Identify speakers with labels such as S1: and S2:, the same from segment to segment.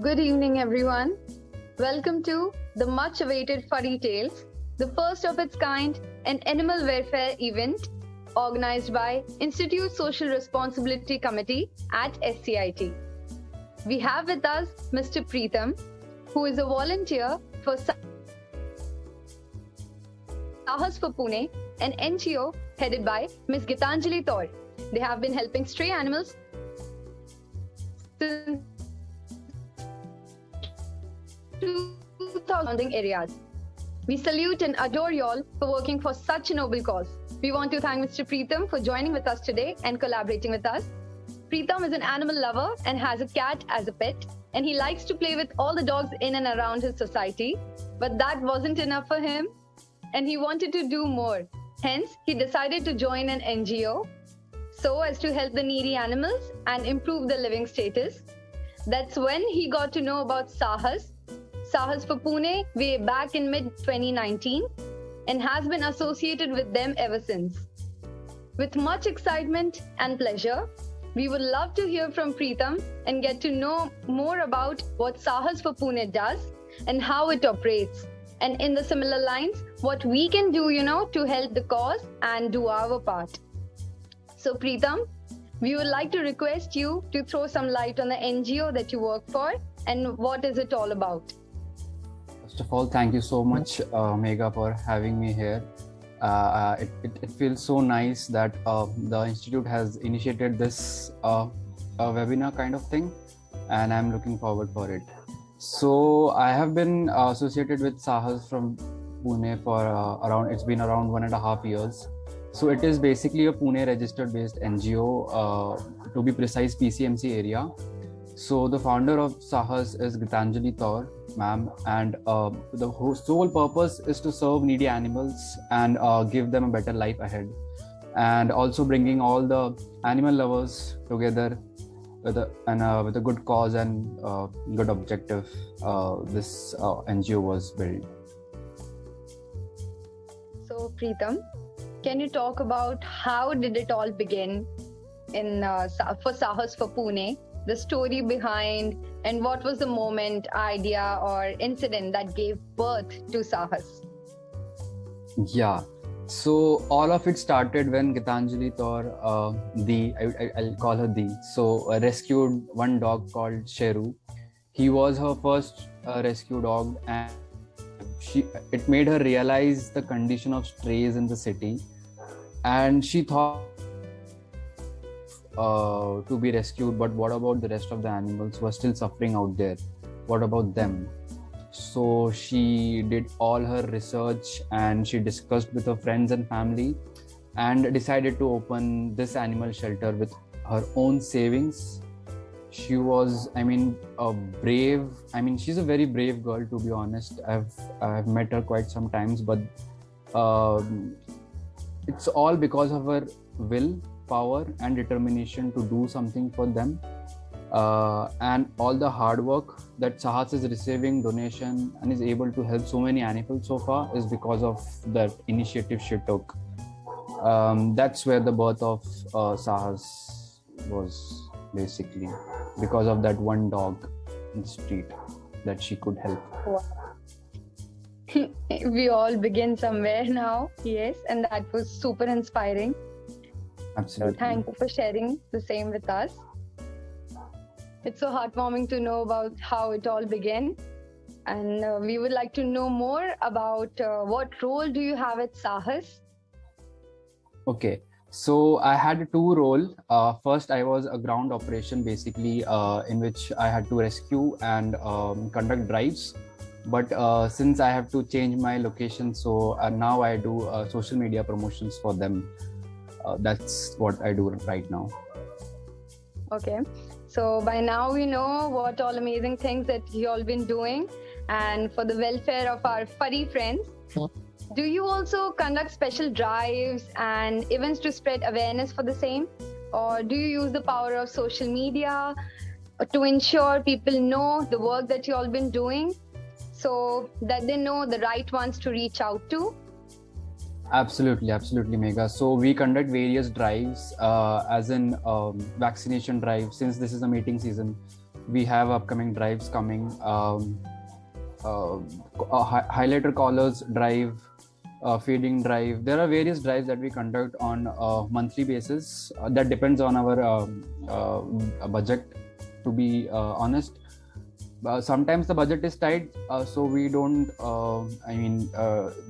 S1: Good evening, everyone. Welcome to the much awaited Furry Tales, the first of its kind, an animal welfare event organized by Institute Social Responsibility Committee at SCIT. We have with us Mr. Preetham, who is a volunteer for Sahas for Pune, an NGO headed by Ms. Gitanjali Taur. They have been helping stray animals since 2000 surrounding areas. We salute and adore y'all for working for such a noble cause. We want to thank Mr. Preetham for joining with us today and collaborating with us. Preetham is an animal lover and has a cat as a pet, and he likes to play with all the dogs in and around his society. But that wasn't enough for him, and he wanted to do more. Hence, he decided to join an NGO so as to help the needy animals and improve their living status. That's when he got to know about Sahas for Pune way back in mid-2019 and has been associated with them ever since. With much excitement and pleasure, we would love to hear from Preetham and get to know more about what Sahas for Pune does and how it operates. And in the similar lines, what we can do, to help the cause and do our part. So Preetham, we would like to request you to throw some light on the NGO that you work for and what is it all about.
S2: First of all, thank you so much, Megha, for having me here. It feels so nice that the Institute has initiated this webinar kind of thing, and I'm looking forward for it. So I have been associated with Sahas from Pune for it's been around 1.5 years. So it is basically a Pune registered based NGO, to be precise, PCMC area. So the founder of Sahas is Gitanjali Taur, ma'am, and the sole purpose is to serve needy animals and give them a better life ahead, and also bringing all the animal lovers together with a good cause and good objective. This NGO was built.
S1: So Preetham, can you talk about how did it all begin for Sahas for Pune? The story behind, and what was the moment, idea, or incident that gave birth to Sahas?
S2: Yeah, so all of it started when Gitanjali Taur, I'll call her rescued one dog called Sheru. He was her first rescue dog, and it made her realize the condition of strays in the city, and she thought to be rescued, but what about the rest of the animals who are still suffering out there? What about them? So she did all her research and she discussed with her friends and family and decided to open this animal shelter with her own savings. She was, she's a very brave girl, to be honest. I've met her quite some times, but it's all because of her will, power and determination to do something for them, and all the hard work that Sahas is receiving donation and is able to help so many animals so far is because of that initiative she took. That's where the birth of Sahas was, basically because of that one dog in the street that she could help.
S1: Wow. We all begin somewhere now, yes, and that was super inspiring.
S2: Absolutely.
S1: So thank you for sharing the same with us. It's so heartwarming to know about how it all began, and we would like to know more about what role do you have at Sahas?
S2: Okay, so I had two roles. First, I was a ground operation, basically, in which I had to rescue and conduct drives. But since I have to change my location, so now I do social media promotions for them. That's what I do right now.
S1: Okay, so by now we know what all amazing things that you all been doing, and for the welfare of our furry friends. Do you also conduct special drives and events to spread awareness for the same, or do you use the power of social media to ensure people know the work that you all been doing, so that they know the right ones to reach out to?
S2: Absolutely, Megha. So we conduct various drives, as in vaccination drive. Since this is a mating season, We have upcoming drives coming. Highlighter collars drive, feeding drive. There are various drives that we conduct on a monthly basis. That depends on our budget, to be honest. Sometimes the budget is tight, so we don't,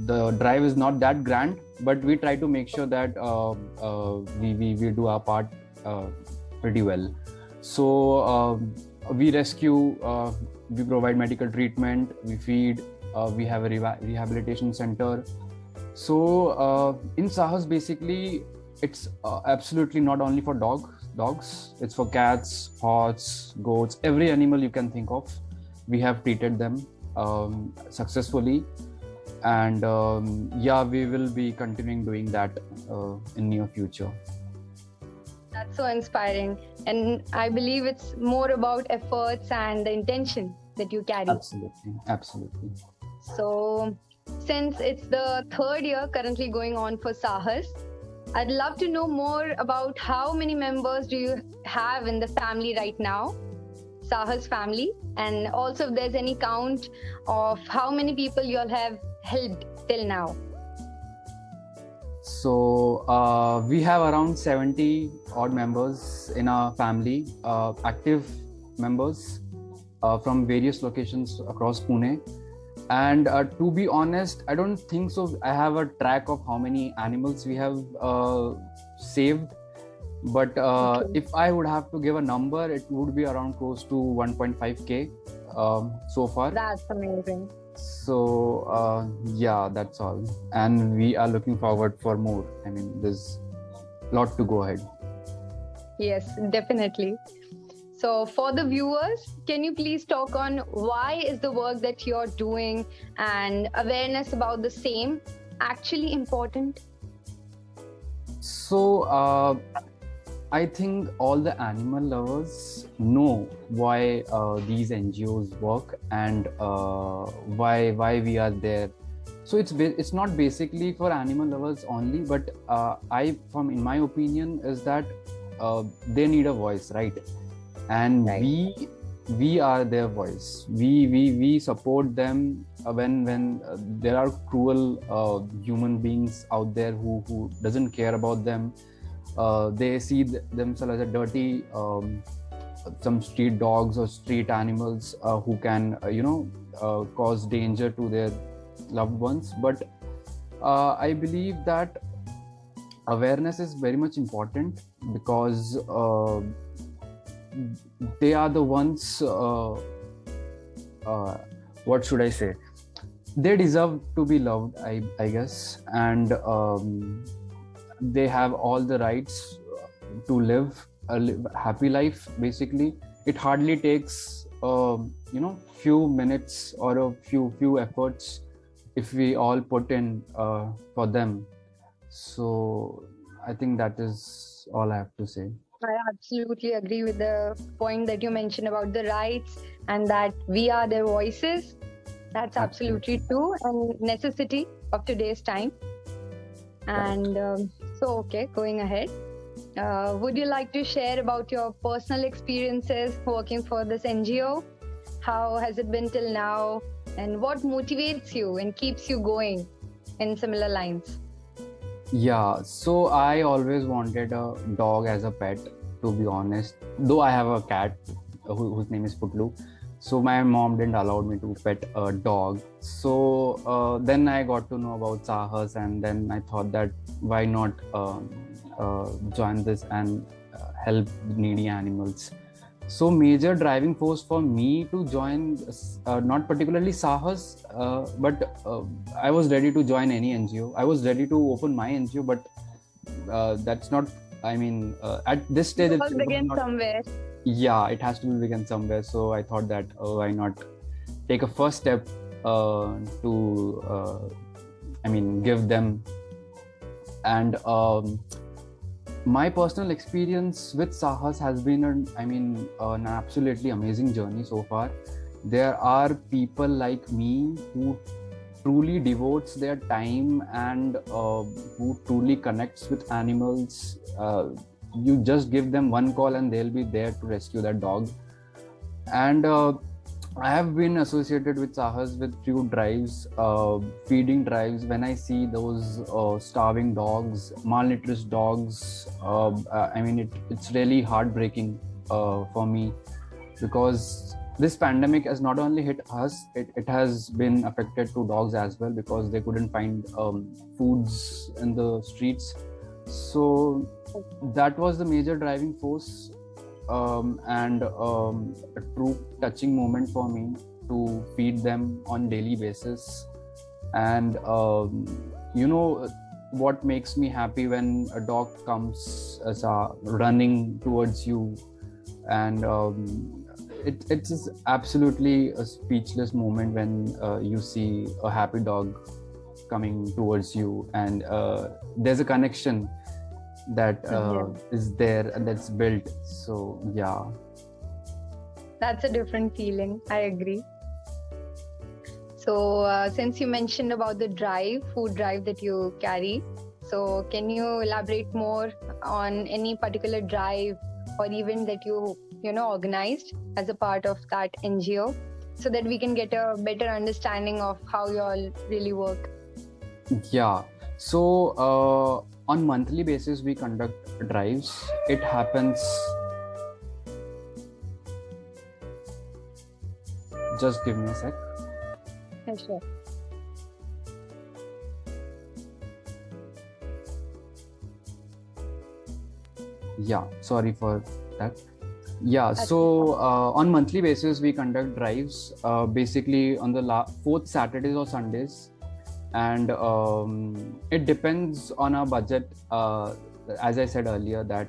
S2: the drive is not that grand, but we try to make sure that we do our part pretty well. So we rescue, we provide medical treatment, we feed, we have a rehabilitation center. So in Saahas, basically, it's absolutely not only for dogs, it's for cats, horses, goats, every animal you can think of. We have treated them successfully, and yeah, we will be continuing doing that in near future.
S1: That's so inspiring. And I believe it's more about efforts and the intention that you carry.
S2: Absolutely.
S1: So, since it's the third year currently going on for Saahas, I'd love to know more about how many members do you have in the family right now, Saahas family, and also if there's any count of how many people you all have helped till now.
S2: So we have around 70 odd members in our family, active members from various locations across Pune. And to be honest, I don't think so. I have a track of how many animals we have saved. But
S1: Okay.
S2: if I would have to give a number, it would be around close to 1.5K so far.
S1: That's amazing.
S2: So yeah, that's all. And we are looking forward for more. I mean, there's a lot to go ahead.
S1: Yes, definitely. So, for the viewers, can you please talk on why is the work that you're doing and awareness about the same actually important?
S2: So I think all the animal lovers know why these NGOs work and why we are there. So it's not basically for animal lovers only, but in my opinion, is that they need a voice, right? And
S1: Right.
S2: we are their voice. We support them when there are cruel human beings out there who doesn't care about them. They see themselves as a dirty some street dogs or street animals who can cause danger to their loved ones. But I believe that awareness is very much important, because they are the ones, what should I say, they deserve to be loved, I guess, and they have all the rights to live a happy life. Basically, it hardly takes few minutes or a few efforts if we all put in for them. So I think that is all I have to say.
S1: I absolutely agree with the point that you mentioned about the rights and that we are their voices. That's absolutely true and necessity of today's time. And okay, going ahead. Would you like to share about your personal experiences working for this NGO? How has it been till now? And what motivates you and keeps you going in similar lines?
S2: Yeah, so I always wanted a dog as a pet, to be honest. Though I have a cat whose name is Putlu. So my mom didn't allow me to pet a dog. So then I got to know about Saahas, and then I thought that why not join this and help needy animals. So major driving force for me to join, not particularly Saahas, but I was ready to join any NGO. I was ready to open my NGO, but that's not, at this stage,
S1: It all begins somewhere.
S2: Yeah, it has to begin somewhere. So I thought that why not take a first step to give them. And my personal experience with Saahas has been an absolutely amazing journey so far. There are people like me who truly devotes their time and who truly connects with animals. You just give them one call and they'll be there to rescue that dog. And I have been associated with Sahas with few drives, feeding drives. When I see those starving dogs, malnourished dogs, I mean, it's really heartbreaking for me, because this pandemic has not only hit us, it has been affected to dogs as well, because they couldn't find foods in the streets. So that was the major driving force, and a true touching moment for me to feed them on daily basis. And what makes me happy when a dog comes as running towards you, and it's just absolutely a speechless moment when you see a happy dog coming towards you, and there's a connection that is there and that's built. So yeah,
S1: That's a different feeling. I agree. So, since you mentioned about the food drive that you carry, so can you elaborate more on any particular drive or event that you organized as a part of that NGO, so that we can get a better understanding of how you all really work?
S2: yeah. So on monthly basis we conduct drives. It happens, just give me a sec.
S1: Yeah, sure.
S2: Yeah, sorry for that. Yeah,
S1: That's
S2: so on monthly basis we conduct drives, basically on the fourth Saturdays or Sundays, and it depends on our budget. As I said earlier, that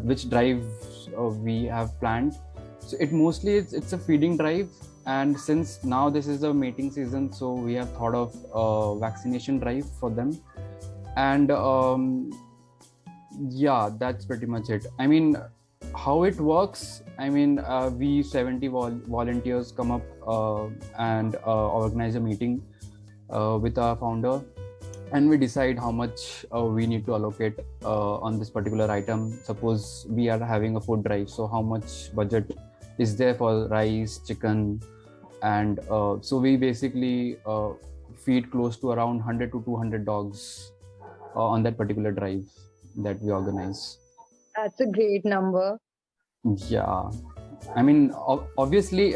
S2: which drive we have planned. So it's a feeding drive, and since now this is the mating season, so we have thought of vaccination drive for them. And yeah, that's pretty much it. I mean, how it works, I mean, we 70 volunteers come up and organize a meeting with our founder, and we decide how much we need to allocate on this particular item. Suppose we are having a food drive, so how much budget is there for rice, chicken, and so we basically feed close to around 100 to 200 dogs on that particular drive that we organize.
S1: That's a great number.
S2: Yeah, I mean, obviously,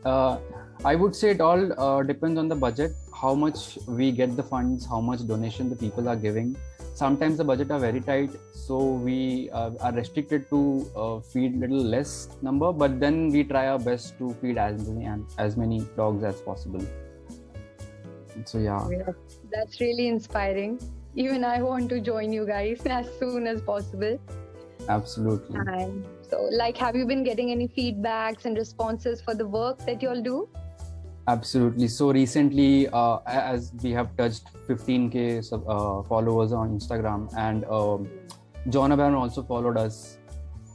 S2: I would say it all depends on the budget, how much we get the funds, how much donation the people are giving. Sometimes the budget are very tight, so we are restricted to feed little less number, but then we try our best to feed as many dogs as possible. So yeah.
S1: That's really inspiring. Even I want to join you guys as soon as possible.
S2: Absolutely.
S1: And so, have you been getting any feedbacks and responses for the work that you all do?
S2: Absolutely. So recently, as we have touched 15K followers on Instagram, and John Abraham also followed us.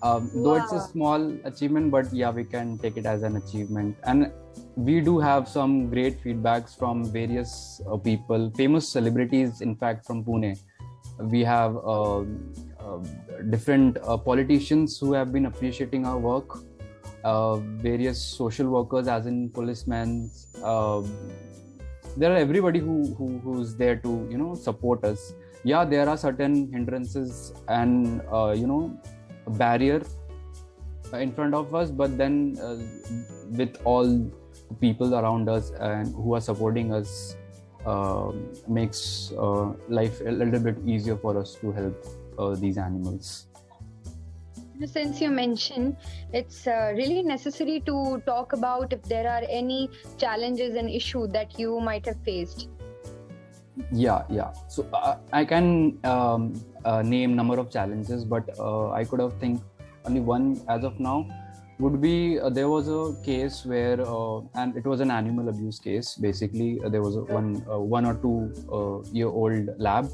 S2: Though it's a small achievement, but yeah, we can take it as an achievement. And we do have some great feedbacks from various people, famous celebrities, in fact, from Pune. We have different politicians who have been appreciating our work, various social workers, as in policemen. There are everybody who's there to support us. Yeah, there are certain hindrances and a barrier in front of us, but then with all the people around us and who are supporting us, makes life a little bit easier for us to help these animals.
S1: Since you mentioned, it's really necessary to talk about if there are any challenges and issues that you might have faced.
S2: Yeah. So I can name number of challenges, but I could have think only one as of now. Would be there was a case where and it was an animal abuse case. Basically, there was one or 2 year old lab.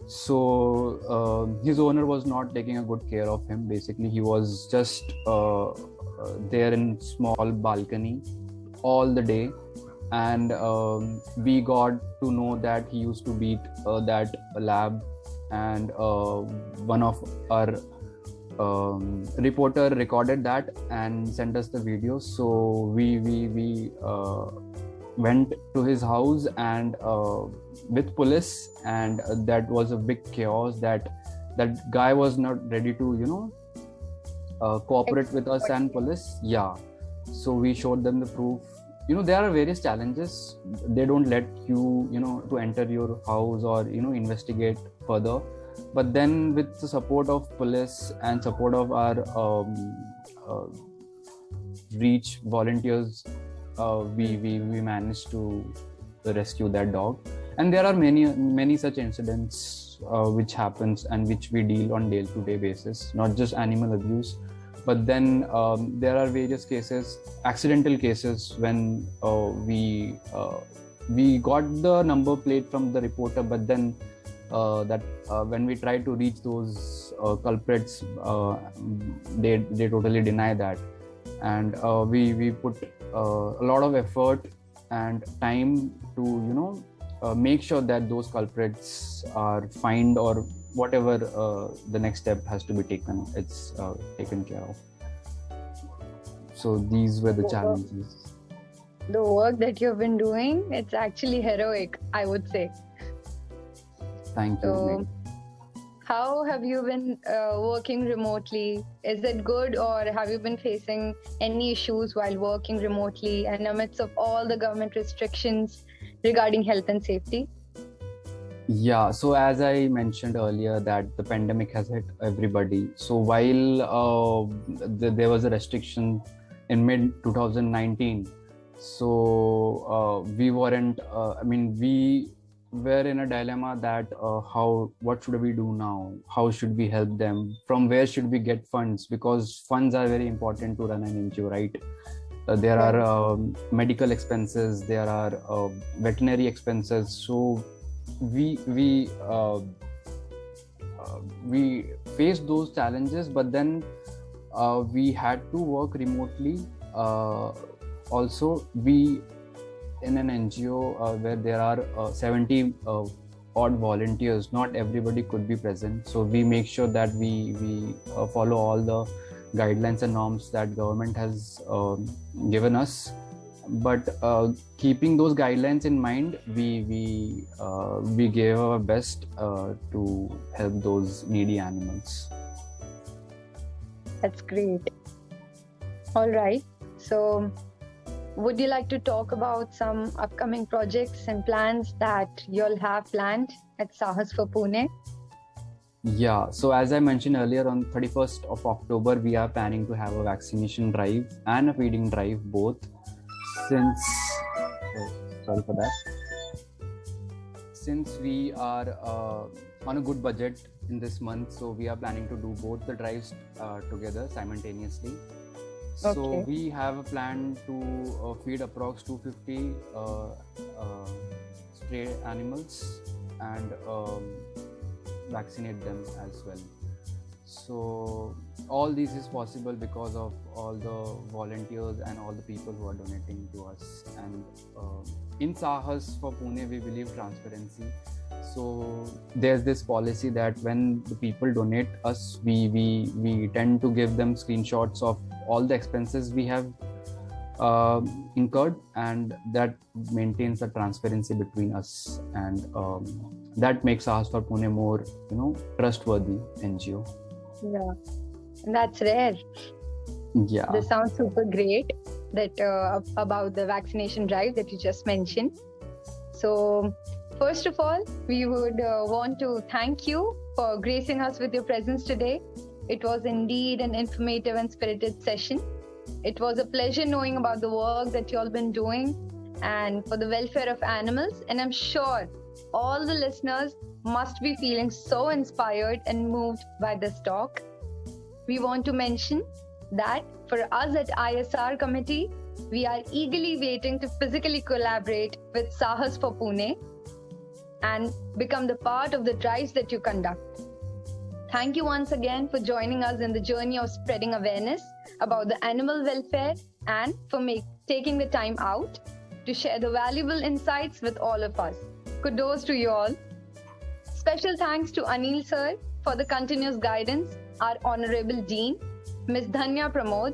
S2: So his owner was not taking a good care of him. Basically, he was just there in small balcony all the day, and we got to know that he used to beat that lab, and one of our reporter recorded that and sent us the video. So we went to his house and with police, and that was a big chaos. That guy was not ready to cooperate with us and police. Yeah, so we showed them the proof. There are various challenges. They don't let you to enter your house or investigate further. But then with the support of police and support of our reach volunteers, we managed to rescue that dog. And there are many such incidents which happens and which we deal on day-to-day basis, not just animal abuse, but then there are various cases, accidental cases, when we got the number plate from the reporter, but then when we try to reach those culprits, they totally deny that. And we put a lot of effort and time to make sure that those culprits are fined, or whatever the next step has to be taken, it's taken care of. So these were the challenges.
S1: The work that you've been doing, it's actually heroic, I would say.
S2: Thank you.
S1: So, how have you been working remotely? Is it good, or have you been facing any issues while working remotely and amidst of all the government restrictions regarding health and safety?
S2: Yeah, so as I mentioned earlier, that the pandemic has hit everybody. So while there was a restriction in mid 2019, so we weren't. We were in a dilemma that what should we do now? How should we help them? From where should we get funds? Because funds are very important to run an NGO, right? There are medical expenses, there are veterinary expenses. So we faced those challenges, but then we had to work remotely. Also, we in an NGO where there are 70 odd volunteers, not everybody could be present. So we make sure that we follow all the guidelines and norms that government has given us. But keeping those guidelines in mind, we gave our best to help those needy animals.
S1: That's great. All right. So, would you like to talk about some upcoming projects and plans that you'll have planned at Sahas for Pune?
S2: Yeah, so as I mentioned earlier, on 31st of October, we are planning to have a vaccination drive and a feeding drive both. Since we are on a good budget in this month, so we are planning to do both the drives together simultaneously. So we have a plan to feed approx 250 stray animals and vaccinate them as well. So all this is possible because of all the volunteers and all the people who are donating to us. And in Sahas for Pune, we believe transparency. So there's this policy that when the people donate us, we tend to give them screenshots of all the expenses we have incurred, and that maintains the transparency between us, and that makes Sahas for Pune more trustworthy NGO.
S1: Yeah, that's rare.
S2: Yeah,
S1: this sounds super great, that about the vaccination drive that you just mentioned. So first of all, we would want to thank you for gracing us with your presence today. It was indeed an informative and spirited session. It was a pleasure knowing about the work that you all been doing and for the welfare of animals. And I'm sure all the listeners must be feeling so inspired and moved by this talk. We want to mention that for us at ISR Committee, we are eagerly waiting to physically collaborate with Sahas for Pune and become the part of the drives that you conduct. Thank you once again for joining us in the journey of spreading awareness about the animal welfare and for taking the time out to share the valuable insights with all of us. Kudos to you all. Special thanks to Anil sir for the continuous guidance our Honorable Dean, Ms. Dhanya Pramod,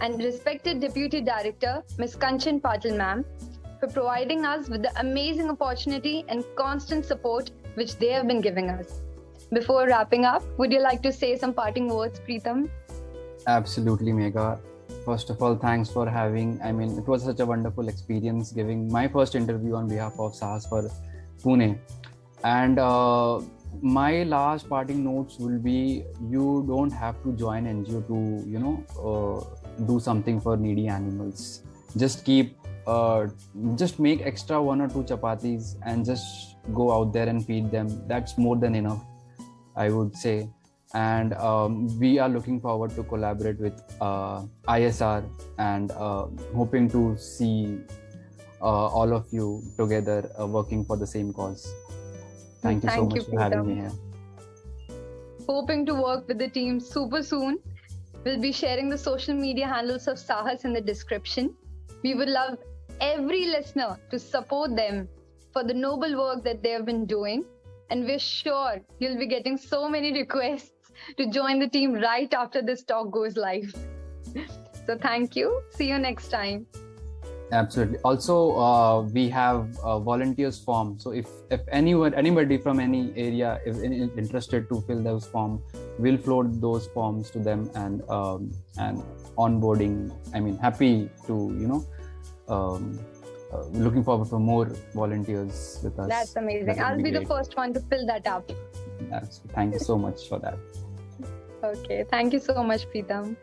S1: and respected Deputy Director, Ms. Kanchan Patil Ma'am, for providing us with the amazing opportunity and constant support which they have been giving us. Before wrapping up, would you like to say some parting words, Preetham?
S2: Absolutely, Megha. First of all, thanks for having. I mean, it was such a wonderful experience giving my first interview on behalf of Sahas for Pune. And my last parting notes will be: you don't have to join NGO to, do something for needy animals. Just just make extra 1 or 2 chapatis and just go out there and feed them. That's more than enough, I would say. And we are looking forward to collaborate with ISR and hoping to see all of you together working for the same cause. Thank you so much for having me here.
S1: Hoping to work with the team super soon. We'll be sharing the social media handles of Sahas in the description. We would love every listener to support them for the noble work that they have been doing. And we're sure you'll be getting so many requests to join the team right after this talk goes live. So thank you. See you next time.
S2: Absolutely. Also, we have a volunteers form. So if anybody from any area is interested to fill those forms, we'll float those forms to them and onboarding. I mean, happy to looking forward for more volunteers with us.
S1: That's amazing. I'll be the first one to fill that up.
S2: Thank you so much for that.
S1: Okay. Thank you so much, Preetham.